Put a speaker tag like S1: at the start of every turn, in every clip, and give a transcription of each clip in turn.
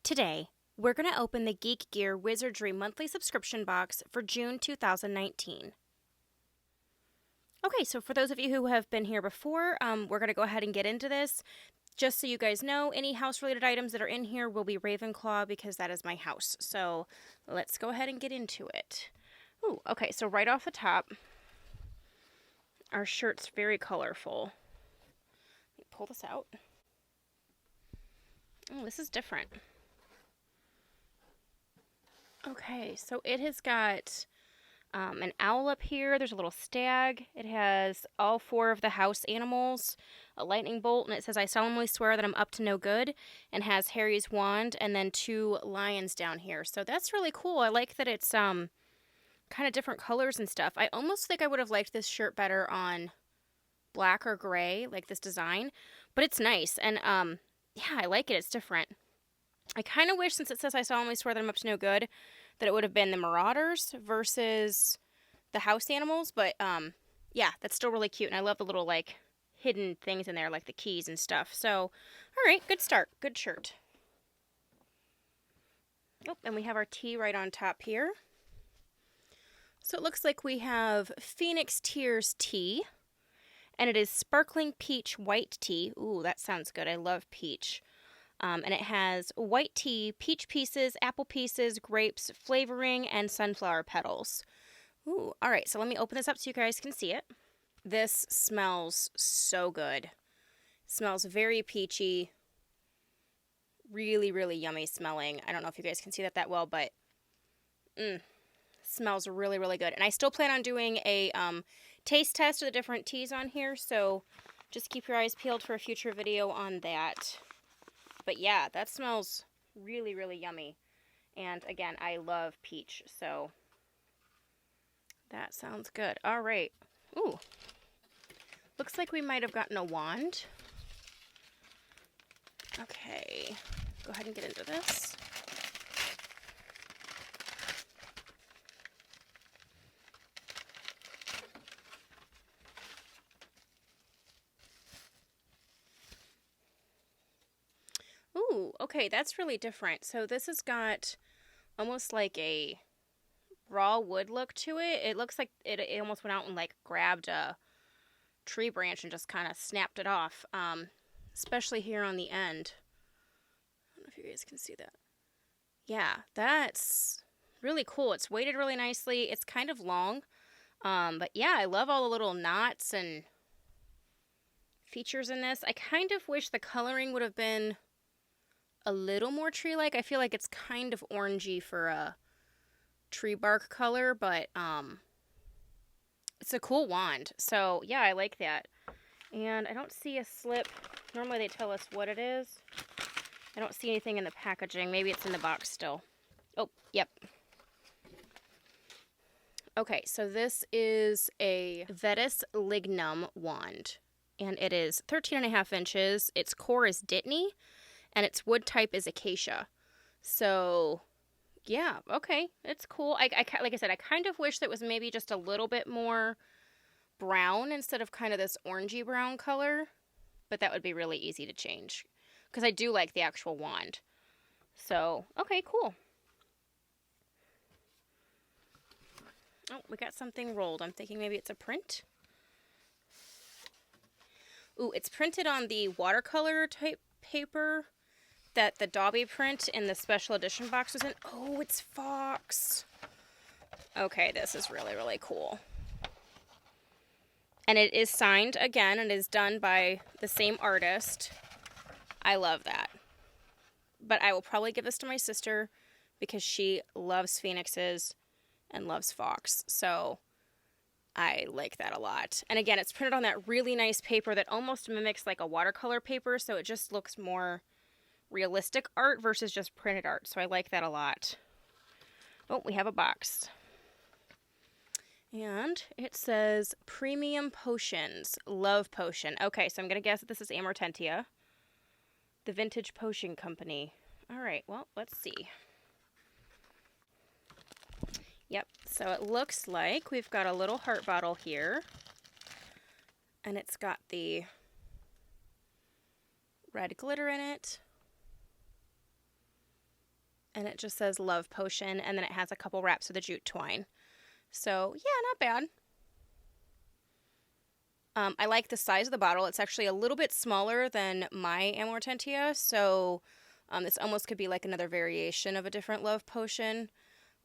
S1: Today, we're going to open the GeekGear Wizardry monthly subscription box for June 2019. Okay, so for those of you who have been here before, we're going to go ahead and get into this. Just so you guys know, any house-related items that are in here will be Ravenclaw because that is my house. So let's go ahead and get into it. Ooh, okay, so right off the top, our shirt's very colorful. Let me pull this out. Oh, this is different. Okay, so it has got an owl up here. There's a little stag. It has all 4 of the house animals, a lightning bolt, and it says, "I solemnly swear that I'm up to no good," and has Harry's wand, and then 2 lions down here. So that's really cool. I like that it's kind of different colors and stuff. I almost think I would have liked this shirt better on black or gray, like this design, but it's nice. And yeah, I like it. It's different. I kind of wish, since it says "I solemnly swear that I'm up to no good," that it would have been the Marauders versus the house animals. But yeah, that's still really cute. And I love the little, like, hidden things in there, like the keys and stuff. So, all right, good start. Good shirt. Oh, and we have our tea right on top here. So it looks like we have Phoenix Tears tea. And it is sparkling peach white tea. Ooh, that sounds good. I love peach. And it has white tea, peach pieces, apple pieces, grapes, flavoring, and sunflower petals. Ooh, all right, so let me open this up so you guys can see it. This smells so good. It smells very peachy. Really, really yummy smelling. I don't know if you guys can see that well, but smells really, really good. And I still plan on doing a taste test of the different teas on here, so just keep your eyes peeled for a future video on that. But yeah, that smells really, really yummy. And again, I love peach, so that sounds good. All right. Ooh. Looks like we might have gotten a wand. Okay. Go ahead and get into this. Ooh, okay, that's really different. So this has got almost like a raw wood look to it. It looks like it almost went out and like grabbed a tree branch and just kind of snapped it off. Especially here on the end. I don't know if you guys can see that. Yeah, that's really cool. It's weighted really nicely. It's kind of long. But yeah, I love all the little knots and features in this. I kind of wish the coloring would have been a little more tree-like. I feel like it's kind of orangey for a tree bark color, but it's a cool wand. So yeah, I like that. And I don't see a slip. Normally they tell us what it is. I don't see anything in the packaging. Maybe it's in the box still. Oh, yep. Okay, so this is a Vetus Lignum wand, and it is 13.5 inches. Its core is Dittany, and its wood type is acacia. So, yeah, okay, it's cool. Like I said, I kind of wish that was maybe just a little bit more brown instead of kind of this orangey brown color. But that would be really easy to change, because I do like the actual wand. So, okay, cool. Oh, we got something rolled. I'm thinking maybe it's a print. Ooh, it's printed on the watercolor type paper that the Dobby print in the special edition box was in. Oh, it's Fox. Okay, this is really, really cool. And it is signed again, and is done by the same artist. I love that. But I will probably give this to my sister because she loves phoenixes and loves Fox. So I like that a lot. And again, it's printed on that really nice paper that almost mimics like a watercolor paper, so it just looks more realistic art versus just printed art. So I like that a lot. Oh, we have a box. And it says Premium Potions, Love Potion. Okay, so I'm going to guess that this is Amortentia, the vintage potion company. All right, well, let's see. Yep, so it looks like we've got a little heart bottle here. And it's got the red glitter in it. And it just says Love Potion, and then it has a couple wraps of the jute twine. So, yeah, not bad. I like the size of the bottle. It's actually a little bit smaller than my Amortentia, so this almost could be like another variation of a different Love Potion.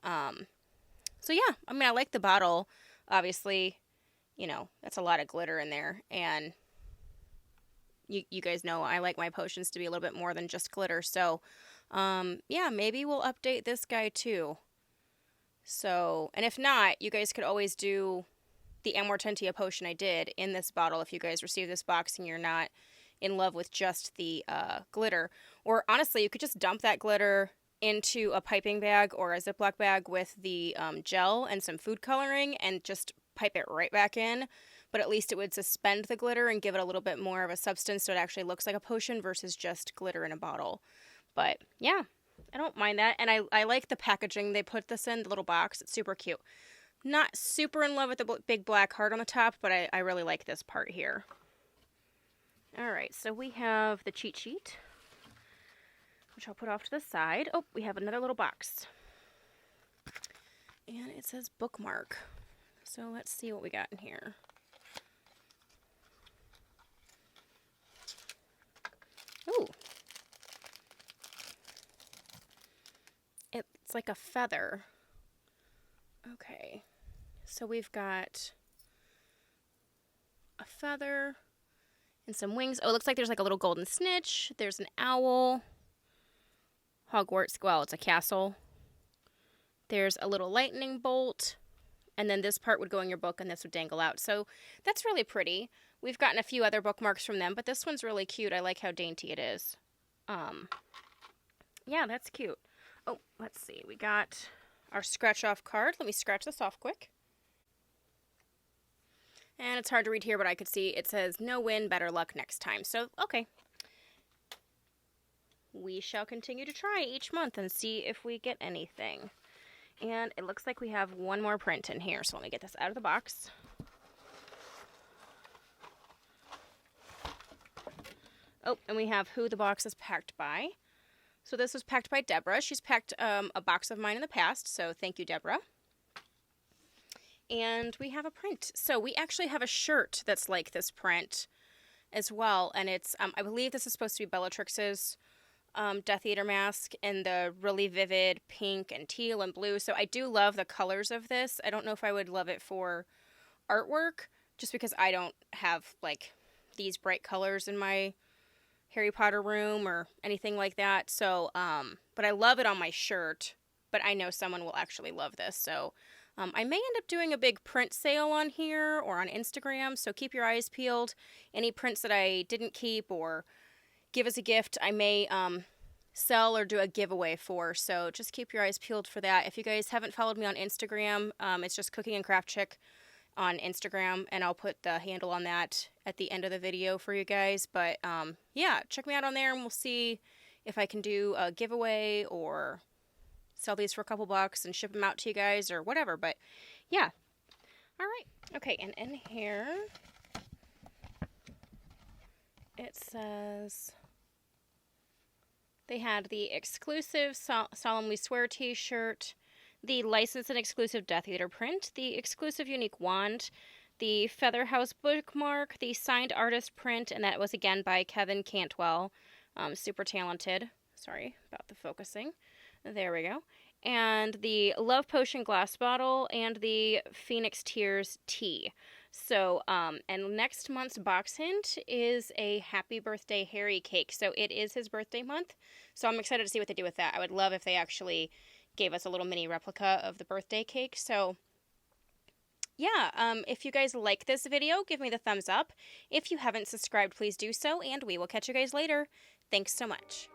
S1: So yeah, I mean, I like the bottle. Obviously, you know, that's a lot of glitter in there, and you guys know I like my potions to be a little bit more than just glitter, so yeah, maybe we'll update this guy too. So, and if not, you guys could always do the Amortentia potion I did in this bottle if you guys receive this box and you're not in love with just the glitter. Or honestly, you could just dump that glitter into a piping bag or a Ziploc bag with the gel and some food coloring and just pipe it right back in. But at least it would suspend the glitter and give it a little bit more of a substance so it actually looks like a potion versus just glitter in a bottle. But yeah, I don't mind that. And I like the packaging they put this in, the little box. It's super cute. Not super in love with the big black heart on the top, but I really like this part here. Alright, so we have the cheat sheet, which I'll put off to the side. Oh, we have another little box. And it says Bookmark. So let's see what we got in here. Ooh. It's like a feather. Okay. So we've got a feather and some wings. Oh, it looks like there's like a little golden snitch. There's an owl. Hogwarts, well, it's a castle. There's a little lightning bolt. And then this part would go in your book and this would dangle out. So that's really pretty. We've gotten a few other bookmarks from them, but this one's really cute. I like how dainty it is. Yeah, that's cute. Oh, let's see. We got our scratch off card. Let me scratch this off quick. And it's hard to read here, but I could see it says, no win, better luck next time. So, okay. We shall continue to try each month and see if we get anything. And it looks like we have one more print in here. So let me get this out of the box. Oh, and we have who the box is packed by. So this was packed by Deborah. She's packed a box of mine in the past, so thank you, Deborah. And we have a print. So we actually have a shirt that's like this print as well, and it's, I believe this is supposed to be Bellatrix's Death Eater mask in the really vivid pink and teal and blue. So I do love the colors of this. I don't know if I would love it for artwork, just because I don't have, like, these bright colors in my Harry Potter room or anything like that. So, but I love it on my shirt, but I know someone will actually love this. So, I may end up doing a big print sale on here or on Instagram. So keep your eyes peeled. Any prints that I didn't keep or give as a gift, I may, sell or do a giveaway for. So just keep your eyes peeled for that. If you guys haven't followed me on Instagram, it's just Cooking and Craft Chick on Instagram, and I'll put the handle on that at the end of the video for you guys. But yeah, check me out on there and we'll see if I can do a giveaway or sell these for a couple bucks and ship them out to you guys or whatever. But yeah. All right. Okay, and in here it says they had the exclusive Solemnly Swear t-shirt, the licensed and exclusive Death Eater print, the exclusive unique wand, the Feather House bookmark, the signed artist print, and that was again by Kevin Cantwell. Super talented. Sorry about the focusing. There we go. And the Love Potion glass bottle and the Phoenix Tears tea. So, and next month's box hint is a Happy Birthday Harry cake. So it is his birthday month. So I'm excited to see what they do with that. I would love if they actually gave us a little mini replica of the birthday cake. So yeah, if you guys like this video, give me the thumbs up. If you haven't subscribed, please do so, and we will catch you guys later. Thanks so much.